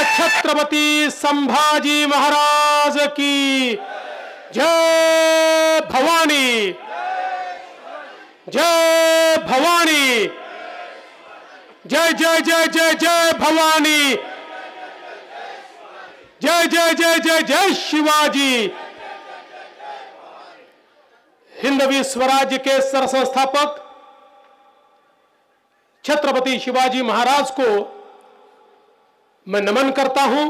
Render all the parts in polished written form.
छत्रपति संभाजी महाराज की जय भवानी, जय भवानी, जय जय जय जय जय भवानी, जय जय जय जय जय शिवाजी। हिंदवी स्वराज्य के सरसंस्थापक छत्रपति शिवाजी महाराज को मैं नमन करता हूं।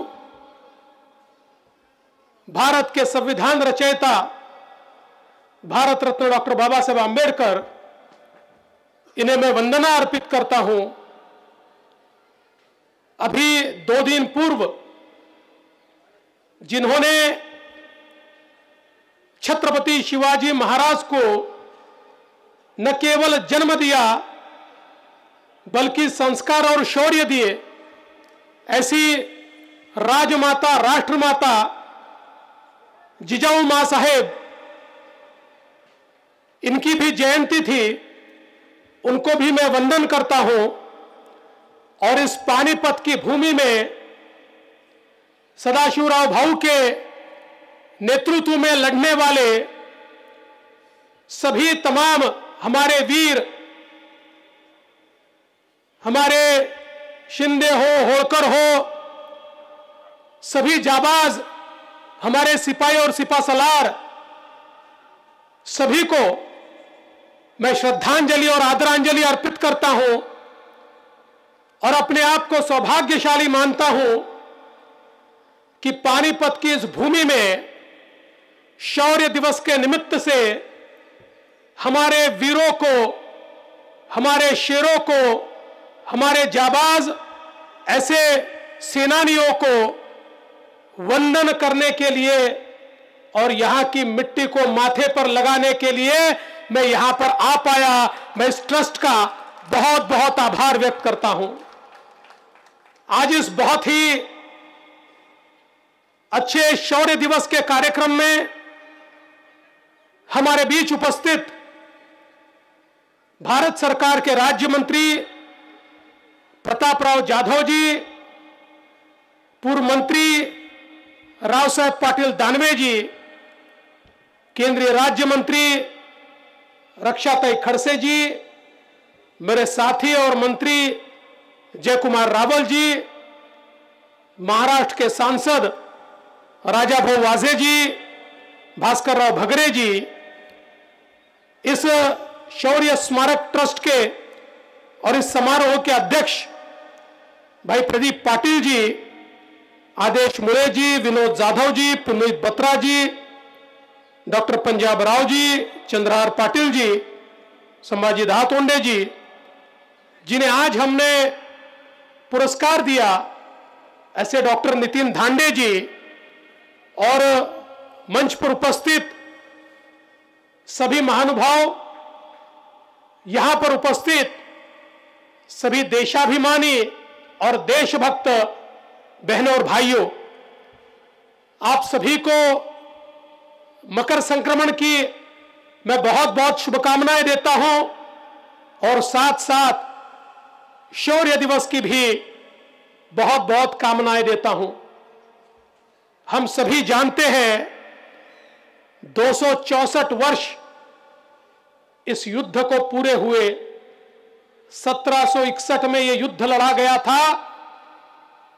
भारत के संविधान रचयिता भारत रत्न डॉक्टर बाबा साहेब आंबेडकर, इन्हें मैं वंदना अर्पित करता हूं। अभी 2 दिन पूर्व जिन्होंने छत्रपति शिवाजी महाराज को न केवल जन्म दिया बल्कि संस्कार और शौर्य दिए, ऐसी राजमाता, राष्ट्रमाता जिजाऊ मां साहेब, इनकी भी जयंती थी, उनको भी मैं वंदन करता हूं। और इस पानीपत की भूमि में सदाशिवराव भाऊ के नेतृत्व में लड़ने वाले सभी तमाम हमारे वीर, हमारे शिंदे हो, होळकर हो, सभी जाबाज, हमारे सिपाही और सिपासलार, सभी को मैं श्रद्धांजलि और आदरांजलि अर्पित करता हूं और अपने आप को सौभाग्यशाली मानता हूं कि पानीपत की इस भूमि में शौर्य दिवस के निमित्त से हमारे वीरों को, हमारे शेरों को, हमारे जाबाज ऐसे सेनानियों को वंदन करने के लिए और यहां की मिट्टी को माथे पर लगाने के लिए मैं यहां पर आ पाया। मैं इस ट्रस्ट का बहुत बहुत आभार व्यक्त करता हूं। आज इस बहुत ही अच्छे शौर्य दिवस के कार्यक्रम में हमारे बीच उपस्थित भारत सरकार के राज्य मंत्री प्रतापराव जाधव जी, पूर्व मंत्री राव साहेब पाटिल दानवे जी, केंद्रीय राज्य मंत्री रक्षाताई खड़से जी, मेरे साथी और मंत्री जय कुमार रावल जी, महाराष्ट्र के सांसद राजा भाऊ वाजे जी, भास्कर राव भगरे जी, इस शौर्य स्मारक ट्रस्ट के और इस समारोह के अध्यक्ष भाई प्रदीप पाटिल जी, आदेश मुळे जी, विनोद जाधव जी, पुनीत बत्रा जी, डॉक्टर पंजाब राव जी, चंद्रहार पाटिल जी, संभाजी दातोंडे जी, जिन्हें आज हमने पुरस्कार दिया, ऐसे डॉक्टर नितिन धांडे जी और मंच पर उपस्थित सभी महानुभाव, यहां पर उपस्थित सभी देशाभिमानी और देशभक्त बहनों और भाइयों, आप सभी को मकर संक्रमण की मैं बहुत बहुत शुभकामनाएं देता हूं और साथ साथ शौर्य दिवस की भी बहुत बहुत कामनाएं देता हूं। हम सभी जानते हैं 264 वर्ष इस युद्ध को पूरे हुए। 1761 में यह युद्ध लड़ा गया था,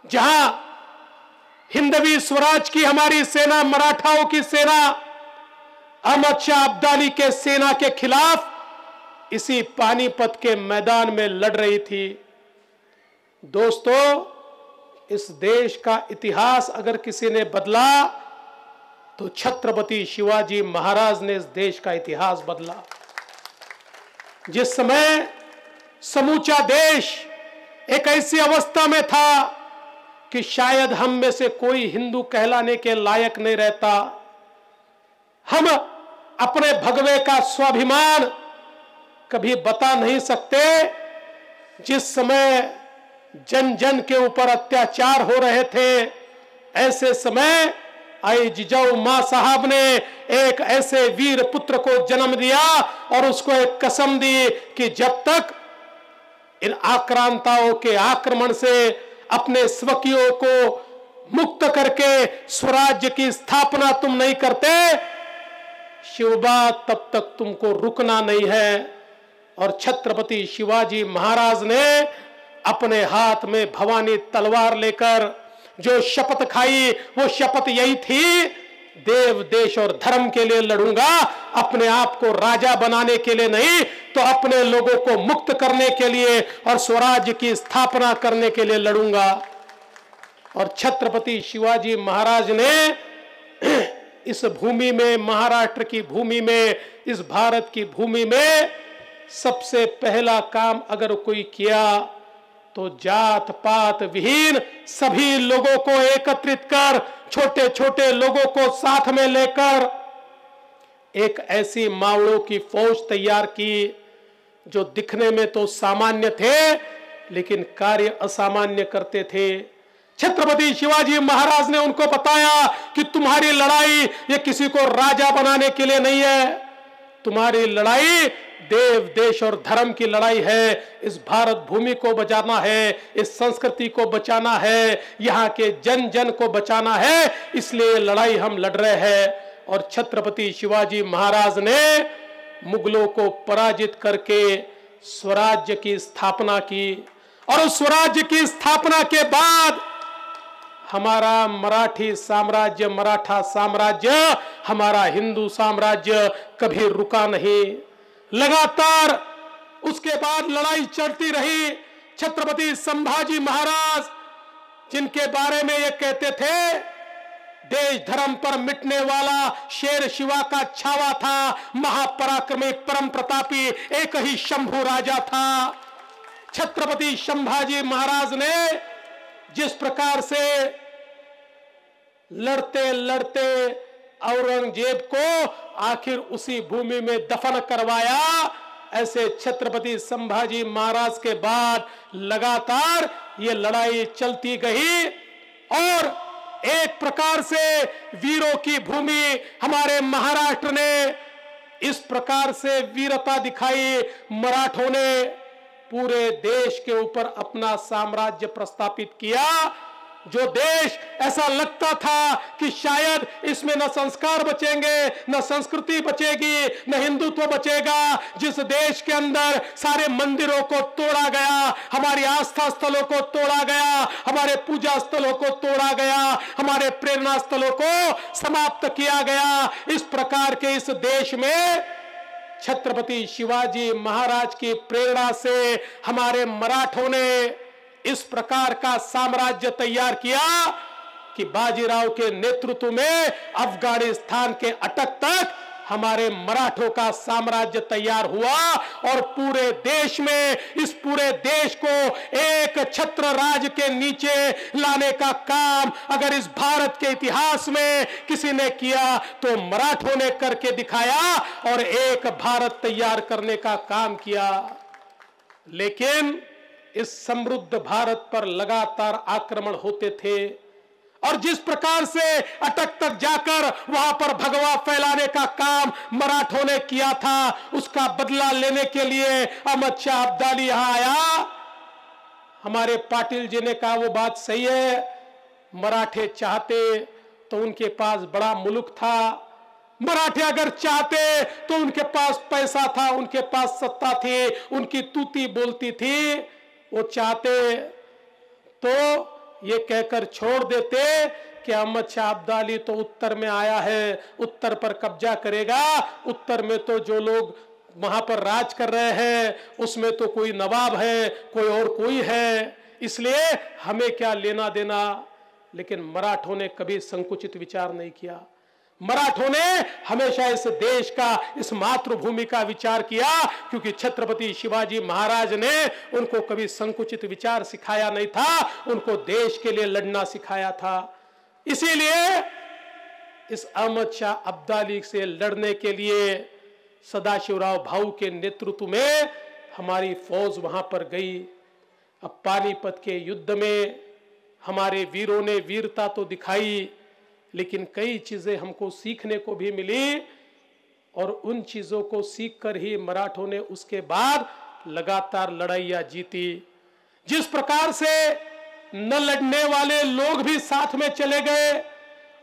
जहां हिंदवी स्वराज की हमारी सेना, मराठाओं की सेना अहमद शाह अब्दाली के सेना के खिलाफ इसी पानीपत के मैदान में लड़ रही थी। दोस्तों, इस देश का इतिहास अगर किसी ने बदला तो छत्रपति शिवाजी महाराज ने इस देश का इतिहास बदला। जिस समय समूचा देश एक ऐसी अवस्था में था कि शायद हम में से कोई हिंदू कहलाने के लायक नहीं रहता, हम अपने भगवे का स्वाभिमान कभी बता नहीं सकते। जिस समय जन जन के ऊपर अत्याचार हो रहे थे, ऐसे समय आई जिजाऊ मां साहब ने एक ऐसे वीर पुत्र को जन्म दिया और उसको एक कसम दी कि जब तक इन आक्रांताओं के आक्रमण से अपने स्वकीयों को मुक्त करके स्वराज्य की स्थापना तुम नहीं करते, शिवबा तब तक तुमको रुकना नहीं है। और छत्रपति शिवाजी महाराज ने अपने हाथ में भवानी तलवार लेकर जो शपथ खाई, वो शपथ यही थी, देव देश और धर्म के लिए लड़ूंगा, अपने आप को राजा बनाने के लिए नहीं, तो अपने लोगों को मुक्त करने के लिए और स्वराज्य की स्थापना करने के लिए लड़ूंगा। और छत्रपति शिवाजी महाराज ने इस भूमि में, महाराष्ट्र की भूमि में, इस भारत की भूमि में सबसे पहला काम अगर कोई किया तो जात पात विहीन सभी लोगों को एकत्रित कर, छोटे छोटे लोगों को साथ में लेकर एक ऐसी मावड़ों की फौज तैयार की जो दिखने में तो सामान्य थे लेकिन कार्य असामान्य करते थे। छत्रपति शिवाजी महाराज ने उनको बताया कि तुम्हारी लड़ाई ये किसी को राजा बनाने के लिए नहीं है, तुम्हारी लड़ाई देव देश और धर्म की लड़ाई है। इस भारत भूमि को बचाना है, इस संस्कृति को बचाना है, यहाँ के जन जन को बचाना है, इसलिए लड़ाई हम लड़ रहे हैं। और छत्रपति शिवाजी महाराज ने मुगलों को पराजित करके स्वराज्य की स्थापना की। और उस स्वराज्य की स्थापना के बाद हमारा मराठी साम्राज्य, मराठा साम्राज्य, हमारा हिंदू साम्राज्य कभी रुका नहीं, लगातार उसके बाद लड़ाई चलती रही। छत्रपति संभाजी महाराज, जिनके बारे में ये कहते थे देश धर्म पर मिटने वाला शेर शिवा का छावा था, महापराक्रमी परम प्रतापी एक ही शंभू राजा था। छत्रपति संभाजी महाराज ने जिस प्रकार से लड़ते लड़ते औरंगजेब को आखिर उसी भूमि में दफन करवाया, ऐसे छत्रपति संभाजी महाराज के बाद लगातार ये लड़ाई चलती गई। और एक प्रकार से वीरों की भूमि हमारे महाराष्ट्र ने इस प्रकार से वीरता दिखाई। मराठों ने पूरे देश के ऊपर अपना साम्राज्य प्रस्थापित किया। जो देश ऐसा लगता था कि शायद इसमें न संस्कार बचेंगे, न संस्कृति बचेगी, न हिंदुत्व बचेगा, जिस देश के अंदर सारे मंदिरों को तोड़ा गया, हमारी आस्था स्थलों को तोड़ा गया, हमारे पूजा स्थलों को तोड़ा गया, हमारे प्रेरणा स्थलों को समाप्त किया गया, इस प्रकार के इस देश में छत्रपति शिवाजी महाराज की प्रेरणा से हमारे मराठों ने इस प्रकार का साम्राज्य तैयार किया कि बाजीराव के नेतृत्व में अफगानिस्तान के अटक तक हमारे मराठों का साम्राज्य तैयार हुआ। और पूरे देश में, इस पूरे देश को एक छत्र राज के नीचे लाने का काम अगर इस भारत के इतिहास में किसी ने किया तो मराठों ने करके दिखाया और एक भारत तैयार करने का काम किया। लेकिन इस समृद्ध भारत पर लगातार आक्रमण होते थे और जिस प्रकार से अटक तक जाकर वहां पर भगवा फैलाने का काम मराठों ने किया था, उसका बदला लेने के लिए अहमद शाह अब्दाली यहां आया। हमारे पाटिल जी ने कहा वो बात सही है, मराठे चाहते तो उनके पास बड़ा मुल्क था, मराठे अगर चाहते तो उनके पास पैसा था, उनके पास सत्ता थी, उनकी तूती बोलती थी, वो चाहते तो ये कहकर छोड़ देते कि अहमद शाह अब्दाली तो उत्तर में आया है, उत्तर पर कब्जा करेगा, उत्तर में तो जो लोग वहां पर राज कर रहे हैं उसमें तो कोई नवाब है, कोई और कोई है, इसलिए हमें क्या लेना देना। लेकिन मराठों ने कभी संकुचित विचार नहीं किया। मराठों ने हमेशा इस देश का, इस मातृभूमि का विचार किया, क्योंकि छत्रपति शिवाजी महाराज ने उनको कभी संकुचित विचार सिखाया नहीं था, उनको देश के लिए लड़ना सिखाया था। इसीलिए इस अहमद शाह अब्दाली से लड़ने के लिए सदाशिवराव भाऊ के नेतृत्व में हमारी फौज वहां पर गई। अब पानीपत के युद्ध में हमारे वीरों ने वीरता तो दिखाई, लेकिन कई चीजें हमको सीखने को भी मिली और उन चीजों को सीखकर ही मराठों ने उसके बाद लगातार लड़ाइयां जीती। जिस प्रकार से न लड़ने वाले लोग भी साथ में चले गए।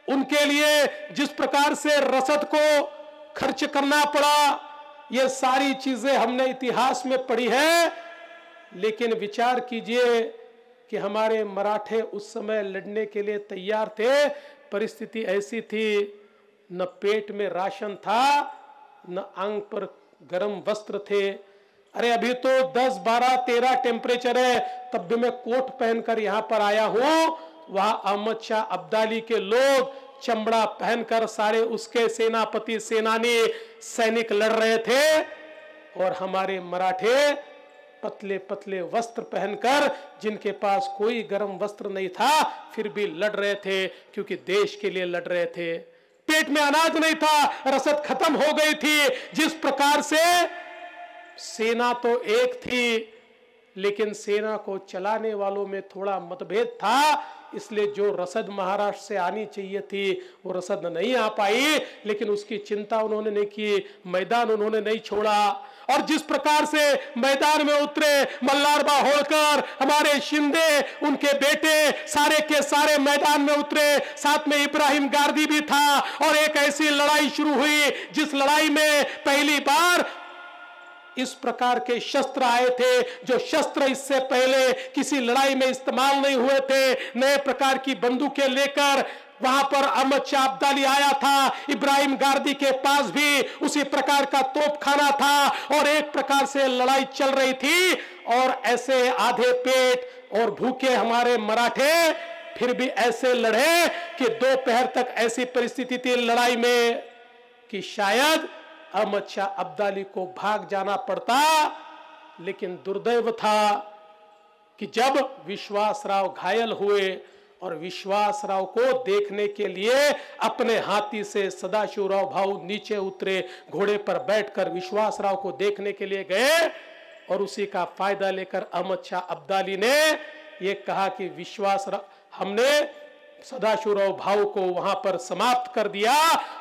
उनके लिए जिस प्रकार से रसद को खर्च करना पड़ा, ये सारी चीजें हमने इतिहास में पढ़ी है। लेकिन विचार कीजिए कि हमारे मराठे उस समय लड़ने के लिए तैयार थे। परिस्थिति ऐसी थी, न पेट में राशन था, न अंग पर गर्म वस्त्र थे। अरे अभी तो 10, 12, 13 टेम्परेचर है, तब भी मैं कोट पहनकर यहां पर आया हूं। वहां अहमद शाह अब्दाली के लोग चमड़ा पहनकर सारे उसके सेनापति सेनानी सैनिक लड़ रहे थे, और हमारे मराठे पतले पतले वस्त्र पहनकर, जिनके पास कोई गर्म वस्त्र नहीं था, फिर भी लड़ रहे थे, क्योंकि देश के लिए लड़ रहे थे। पेट में अनाज नहीं था, रसद खत्म हो गई थी। जिस प्रकार से सेना तो एक थी, लेकिन सेना को चलाने वालों में थोड़ा मतभेद था, इसलिए जो रसद महाराष्ट्र से आनी चाहिए थी वो रसद नहीं आ पाई। लेकिन उसकी चिंता उन्होंने नहीं की, मैदान उन्होंने नहीं छोड़ा। और जिस प्रकार से मैदान में उतरे मल्हारबा होलकर, हमारे शिंदे, उनके बेटे सारे के सारे मैदान में उतरे, साथ में इब्राहिम गारदी भी था। और एक ऐसी लड़ाई शुरू हुई जिस लड़ाई में पहली बार इस प्रकार के शस्त्र आए थे, जो शस्त्र इससे पहले किसी लड़ाई में इस्तेमाल नहीं हुए थे। नए प्रकार की बंदूकें लेकर वहां पर अहमद शाह अब्दाली आया था। इब्राहिम गारदी के पास भी उसी प्रकार का तोपखाना था, और एक प्रकार से लड़ाई चल रही थी। और ऐसे आधे पेट और भूखे हमारे मराठे फिर भी ऐसे लड़े कि दोपहर तक ऐसी परिस्थिति थी लड़ाई में कि शायद अहमद शाह अब्दाली को भाग जाना पड़ता। लेकिन दुर्दैव था कि जब विश्वासराव घायल हुए और विश्वासराव को देखने के लिए अपने हाथी से सदाशिवराव भाऊ नीचे उतरे, घोड़े पर बैठकर विश्वासराव को देखने के लिए गए। और उसी का फायदा लेकर अहमद शाह अब्दाली ने यह कहा कि विश्वासराव, हमने सदाशिवराव भाऊ को वहां पर समाप्त कर दिया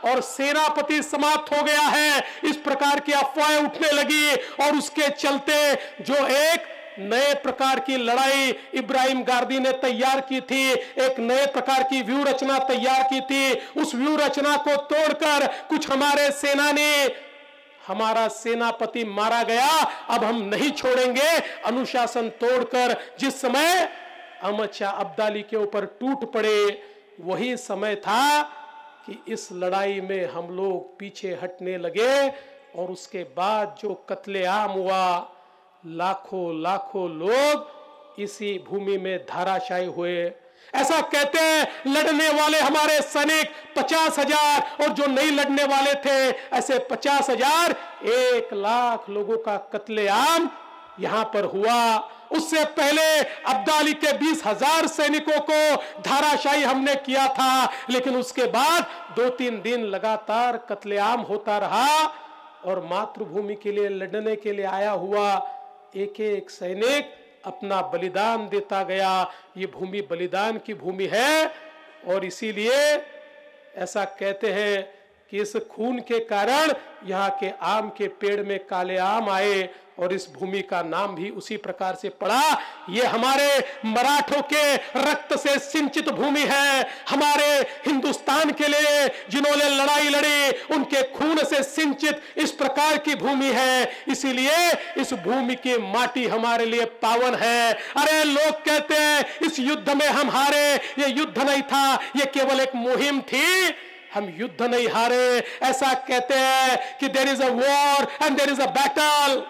और सेनापति समाप्त हो गया है। इस प्रकार की अफवाहें उठने लगी, और उसके चलते जो एक नए प्रकार की लड़ाई इब्राहिम गारदी ने तैयार की थी, एक नए प्रकार की व्यू रचना तैयार की थी, उस व्यू रचना को तोड़कर कुछ हमारे सेनानी, हमारा सेनापति मारा गया। अब हम नहीं छोड़ेंगे, अनुशासन तोड़कर जिस समय अहमद शाह अब्दाली के ऊपर टूट पड़े, वही समय था कि इस लड़ाई में हम लोग पीछे हटने लगे। और उसके बाद जो कत्लेआम हुआ, लाखों लाखों लोग इसी भूमि में धाराशायी हुए। ऐसा कहते हैं लड़ने वाले हमारे सैनिक 50,000, और जो नहीं लड़ने वाले थे ऐसे 50,000, 1 लाख लोगों का कत्लेआम यहां पर हुआ। उससे पहले अब्दाली के 20,000 सैनिकों को धाराशायी हमने किया था। लेकिन उसके बाद 2-3 दिन लगातार कत्लेआम होता रहा, और मातृभूमि के लिए लड़ने के लिए आया हुआ एक एक सैनिक अपना बलिदान देता गया। ये भूमि बलिदान की भूमि है, और इसीलिए ऐसा कहते हैं कि इस खून के कारण यहाँ के आम के पेड़ में काले आम आए, और इस भूमि का नाम भी उसी प्रकार से पड़ा। ये हमारे मराठों के रक्त से सिंचित भूमि है। हमारे हिंदुस्तान के लिए जिन्होंने लड़ाई लड़ी, उनके खून से सिंचित इस प्रकार की भूमि है। इसीलिए इस भूमि की माटी हमारे लिए पावन है। अरे लोग कहते हैं इस युद्ध में हम हारे, ये युद्ध नहीं था, ये केवल एक मुहिम थी, हम युद्ध नहीं हारे। ऐसा कहते हैं कि there is a war and there is a battle.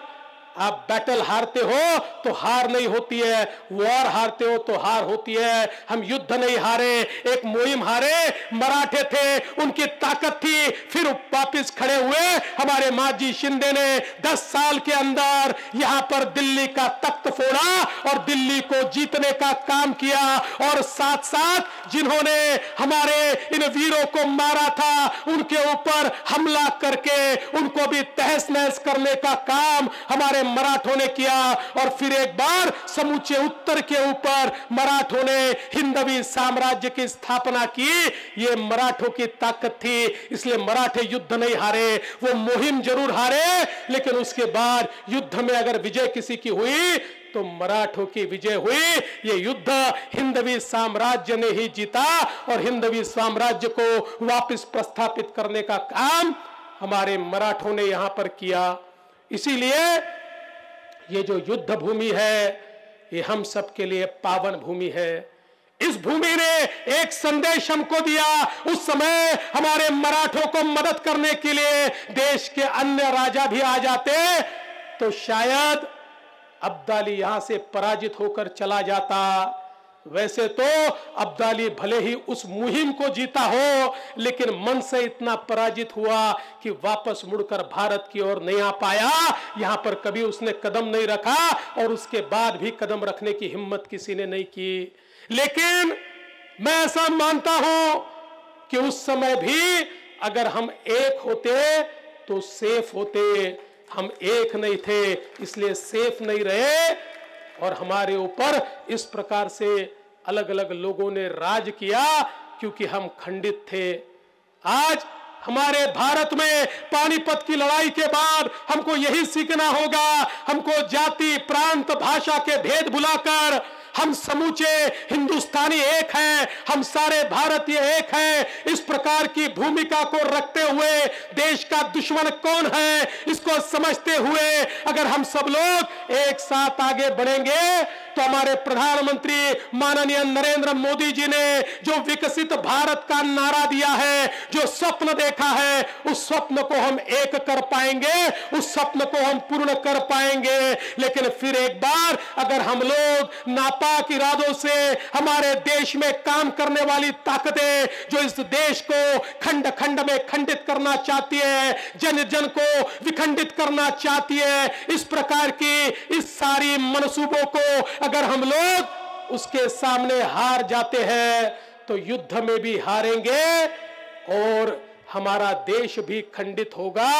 आप बैटल हारते हो तो हार नहीं होती है, वॉर हारते हो तो हार होती है। हम युद्ध नहीं हारे, एक मुहिम हारे। मराठे थे, उनकी ताकत थी, फिर वापिस खड़े हुए। हमारे माजी शिंदे ने 10 साल के अंदर यहां पर दिल्ली का तख्त फोड़ा और दिल्ली को जीतने का काम किया। और साथ साथ जिन्होंने हमारे इन वीरों को मारा था, उनके ऊपर हमला करके उनको भी तहस नहस करने का काम हमारे मराठों ने किया। और फिर एक बार समूचे उत्तर के ऊपर मराठों ने हिंदवी साम्राज्य की स्थापना की। ये मराठों की ताकत थी, इसलिए मराठे युद्ध नहीं हारे। वो मुहिम जरूर हारे, लेकिन उसके बाद युद्ध में अगर विजय किसी की हुई तो मराठों की विजय हुई। ये युद्ध हिंदवी साम्राज्य ने ही जीता और हिंदवी साम्राज्य को वापस प्रस्थापित करने का काम हमारे मराठों ने यहां पर किया। इसीलिए ये जो युद्ध भूमि है ये हम सबके लिए पावन भूमि है। इस भूमि ने एक संदेश हमको दिया। उस समय हमारे मराठों को मदद करने के लिए देश के अन्य राजा भी आ जाते तो शायद अब्दाली यहां से पराजित होकर चला जाता। वैसे तो अब्दाली भले ही उस मुहिम को जीता हो, लेकिन मन से इतना पराजित हुआ कि वापस मुड़कर भारत की ओर नहीं आ पाया। यहां पर कभी उसने कदम नहीं रखा और उसके बाद भी कदम रखने की हिम्मत किसी ने नहीं की। लेकिन मैं ऐसा मानता हूं कि उस समय भी अगर हम एक होते तो सेफ होते। हम एक नहीं थे, इसलिए सेफ नहीं रहे और हमारे ऊपर इस प्रकार से अलग अलग लोगों ने राज किया क्योंकि हम खंडित थे। आज हमारे भारत में पानीपत की लड़ाई के बाद हमको यही सीखना होगा। हमको जाति, प्रांत, भाषा के भेद भुलाकर हम समूचे हिंदुस्तानी एक हैं, हम सारे भारतीय एक हैं। इस प्रकार की भूमिका को रखते हुए देश का दुश्मन कौन है इसको समझते हुए अगर हम सब लोग एक साथ आगे बढ़ेंगे तो हमारे प्रधानमंत्री माननीय नरेंद्र मोदी जी ने जो विकसित भारत का नारा दिया है, जो स्वप्न देखा है, उस स्वप्न को हम एक कर पाएंगे, उस स्वप्न को हम पूर्ण कर पाएंगे। लेकिन फिर एक बार अगर हम लोग नापाक इरादों से हमारे देश में काम करने वाली ताकतें जो इस देश को खंड खंड में खंडित करना चाहती है, जन जन को विखंडित करना चाहती है, इस प्रकार की इस सारी मनसूबों को अगर हम लोग उसके सामने हार जाते हैं तो युद्ध में भी हारेंगे और हमारा देश भी खंडित होगा।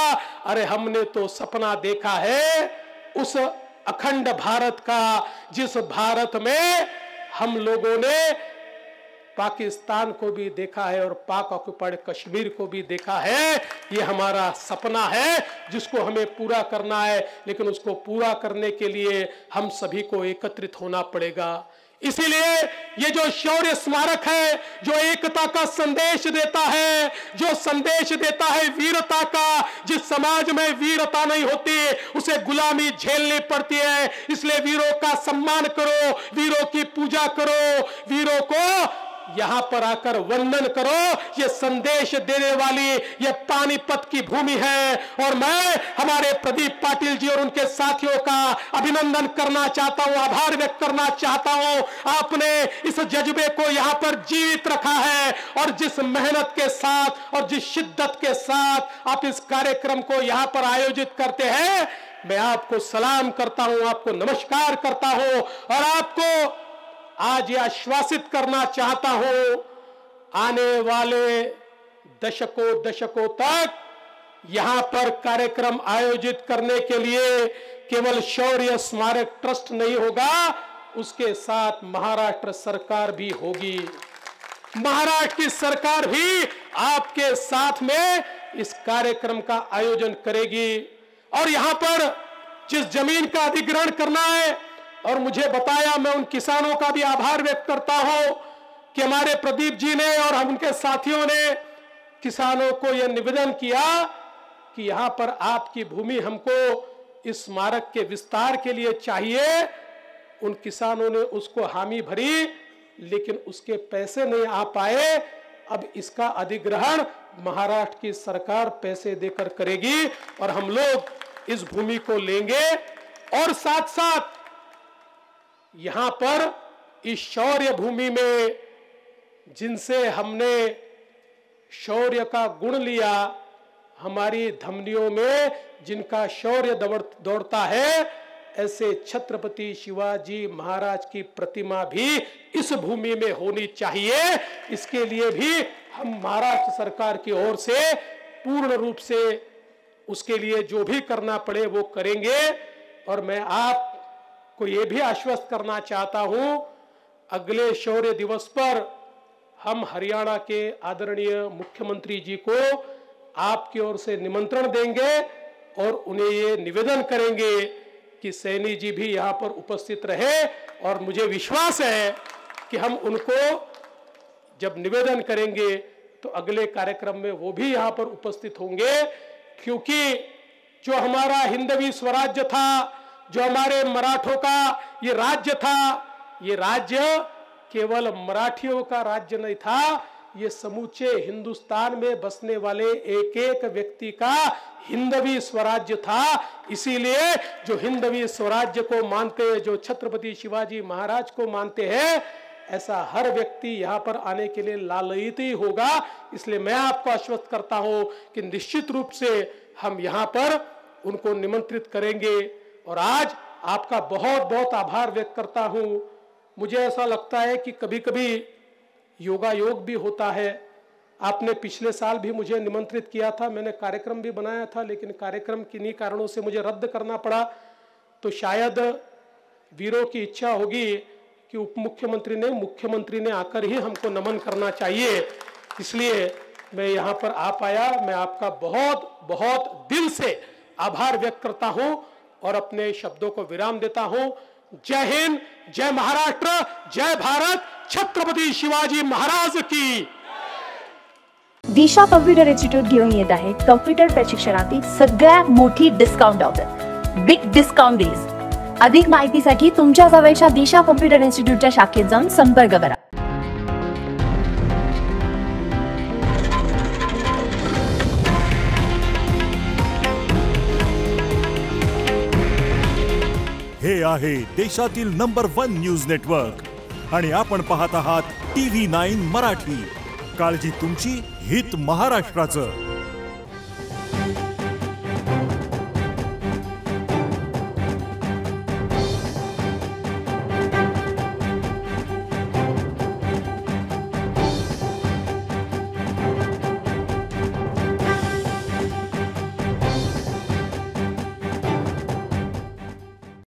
अरे हमने तो सपना देखा है उस अखंड भारत का, जिस भारत में हम लोगों ने पाकिस्तान को भी देखा है और पाक ऑक्युपाइड कश्मीर को भी देखा है। ये हमारा सपना है जिसको हमें पूरा करना है, लेकिन उसको पूरा करने के लिए हम सभी को एकत्रित होना पड़ेगा। इसीलिए ये जो शौर्य स्मारक है, जो एकता का संदेश देता है, जो संदेश देता है वीरता का, जिस समाज में वीरता नहीं होती उसे गुलामी झेलनी पड़ती है। इसलिए वीरों का सम्मान करो, वीरों की पूजा करो, वीरों को यहां पर आकर वंदन करो। ये संदेश देने वाली ये पानीपत की भूमि है और मैं हमारे प्रदीप पाटिल जी और उनके साथियों का अभिनंदन करना चाहता हूं, आभार व्यक्त करना चाहता हूं। आपने इस जज्बे को यहां पर जीवित रखा है और जिस मेहनत के साथ और जिस शिद्दत के साथ आप इस कार्यक्रम को यहां पर आयोजित करते हैं, मैं आपको सलाम करता हूं, आपको नमस्कार करता हूं और आपको आज ये आश्वासित करना चाहता हूं आने वाले दशकों तक यहां पर कार्यक्रम आयोजित करने के लिए केवल शौर्य स्मारक ट्रस्ट नहीं होगा, उसके साथ महाराष्ट्र सरकार भी होगी। महाराष्ट्र की सरकार भी आपके साथ में इस कार्यक्रम का आयोजन करेगी और यहां पर जिस जमीन का अधिग्रहण करना है और मुझे बताया, मैं उन किसानों का भी आभार व्यक्त करता हूं कि हमारे प्रदीप जी ने और हम उनके साथियों ने किसानों को यह निवेदन किया कि यहां पर आपकी भूमि हमको इस स्मारक के विस्तार के लिए चाहिए। उन किसानों ने उसको हामी भरी, लेकिन उसके पैसे नहीं आ पाए। अब इसका अधिग्रहण महाराष्ट्र की सरकार पैसे देकर करेगी और हम लोग इस भूमि को लेंगे और साथ साथ यहां पर इस शौर्य भूमि में जिनसे हमने शौर्य का गुण लिया, हमारी धमनियों में जिनका शौर्य दौड़ता है, ऐसे छत्रपति शिवाजी महाराज की प्रतिमा भी इस भूमि में होनी चाहिए। इसके लिए भी हम महाराष्ट्र सरकार की ओर से पूर्ण रूप से उसके लिए जो भी करना पड़े वो करेंगे। और मैं आप को यह भी आश्वस्त करना चाहता हूं, अगले शौर्य दिवस पर हम हरियाणा के आदरणीय मुख्यमंत्री जी को आपकी ओर से निमंत्रण देंगे और उन्हें ये निवेदन करेंगे कि सैनी जी भी यहाँ पर उपस्थित रहे और मुझे विश्वास है कि हम उनको जब निवेदन करेंगे तो अगले कार्यक्रम में वो भी यहाँ पर उपस्थित होंगे, क्योंकि जो हमारा हिंदवी स्वराज्य था, जो हमारे मराठों का ये राज्य था, ये राज्य केवल मराठियों का राज्य नहीं था, ये समूचे हिंदुस्तान में बसने वाले एक एक व्यक्ति का हिंदवी स्वराज्य था। इसीलिए जो हिंदवी स्वराज्य को मानते हैं, जो छत्रपति शिवाजी महाराज को मानते हैं, ऐसा हर व्यक्ति यहाँ पर आने के लिए लालयित ही होगा। इसलिए मैं आपको आश्वस्त करता हूँ कि निश्चित रूप से हम यहाँ पर उनको निमंत्रित करेंगे। और आज आपका बहुत बहुत आभार व्यक्त करता हूँ। मुझे ऐसा लगता है कि कभी कभी योगायोग भी होता है। आपने पिछले साल भी मुझे निमंत्रित किया था, मैंने कार्यक्रम भी बनाया था, लेकिन कार्यक्रम किन्हीं कारणों से मुझे रद्द करना पड़ा। तो शायद वीरों की इच्छा होगी कि उप मुख्यमंत्री ने आकर ही हमको नमन करना चाहिए, इसलिए मैं यहाँ पर आ पाया। मैं आपका बहुत बहुत दिल से आभार व्यक्त करता हूँ और अपने शब्दों को विराम देता हूँ। जय हिंद, जय महाराष्ट्र, जय भारत, छत्रपती शिवाजी महाराज की। दिशा कॉम्प्युटर इन्स्टिट्यूट घेऊन येत आहे कॉम्प्युटर प्रशिक्षणातील सगळ्यात मोठी discount offer, big discount days. अधिक माहितीसाठी तुमच्या जवळच्या दिशा कॉम्प्युटर इन्स्टिट्यूटच्या शाखेत जाऊन संपर्क करा। हे आहे देशातील नंबर 1 न्यूज नेटवर्क आणि आपण पाहत आहात TV9 मराठी। काळजी तुमची, हित महाराष्ट्राचं।